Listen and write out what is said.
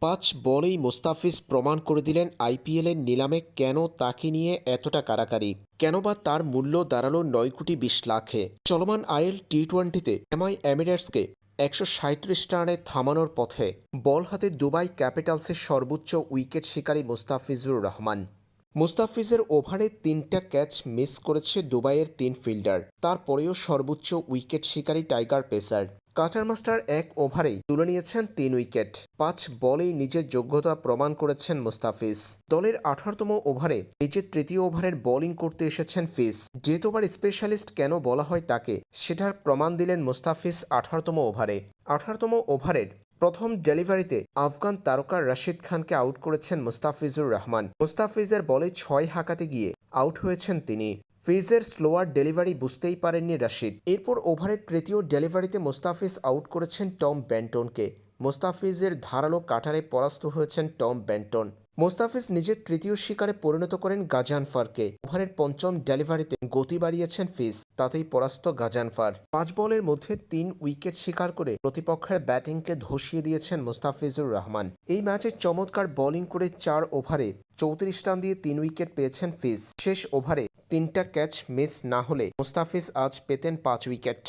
৫ বলেই মোস্তাফিজ প্রমাণ করে দিলেন আইপিএলের নিলামে কেন তাকে নিয়ে এতটা কাড়াকাড়ি। কেন বা তার মূল্য দাঁড়ালো ৯ কোটি ২০ লাখে। চলমান আইএল টি-টোয়েন্টিতে এমআই এমিরেটসকে ১৩৭ রানে থামানোর পথে বল হাতে দুবাই ক্যাপিটালসের সর্বোচ্চ উইকেট শিকারী মোস্তাফিজুর রহমান। মুস্তাফিজের ওভারে ৩টা ক্যাচ মিস করেছে দুবাইয়ের ৩ ফিল্ডার। তারপরেও সর্বোচ্চ উইকেট শিকারী টাইগার পেসার কাটার মাস্টার ১ ওভারেই তুলে নিয়েছেন ৩ উইকেট। ৫ বলেই নিজের যোগ্যতা প্রমাণ করেছেন মুস্তাফিজ। দলের ১৮তম ওভারে নিজের তৃতীয় ওভারের বোলিং করতে এসেছেন ফিজ। যেতবার স্পেশালিস্ট কেন বলা হয় তাকে, সেটার প্রমাণ দিলেন মুস্তাফিজ ১৮তম ওভারে। ১৮তম ওভারের প্রথম ডেলিভারিতে আফগান তারকা রশিদ খানকে আউট করেছেন মুস্তাফিজুর রহমান। মুস্তাফিজের বলে ৬ হাঁকাতে গিয়ে আউট হয়েছেন তিনি। ফিজের স্লোয়ার ডেলিভারি বুঝতেই পারেননি রশিদ। এরপর ওভারের তৃতীয় ডেলিভারিতে মুস্তাফিজ আউট করেছেন টম বেন্টনকে। মুস্তাফিজের ধারালো কাটারে পরাস্ত হয়েছেন টম বেন্টন। মুস্তাফিজ নিজের তৃতীয় শিকারে পরিণত করেন গাজানফারকে। ওভারের পঞ্চম ডেলিভারিতে গতি বাড়িয়েছেন ফিজ, তাতেই পরাস্ত গাজানফার। ৫ বলের মধ্যে ৩ উইকেট শিকার করে প্রতিপক্ষের ব্যাটিংকে ধসিয়ে দিয়েছেন মুস্তাফিজুর রহমান। এই ম্যাচে চমৎকার বোলিং করে ৪ ওভারে ৩৪ রান দিয়ে ৩ উইকেট পেয়েছেন ফিজ। শেষ ওভারে ৩টা ক্যাচ মিস না হলে মুস্তাফিজ আজ পেতেন ৫ উইকেট।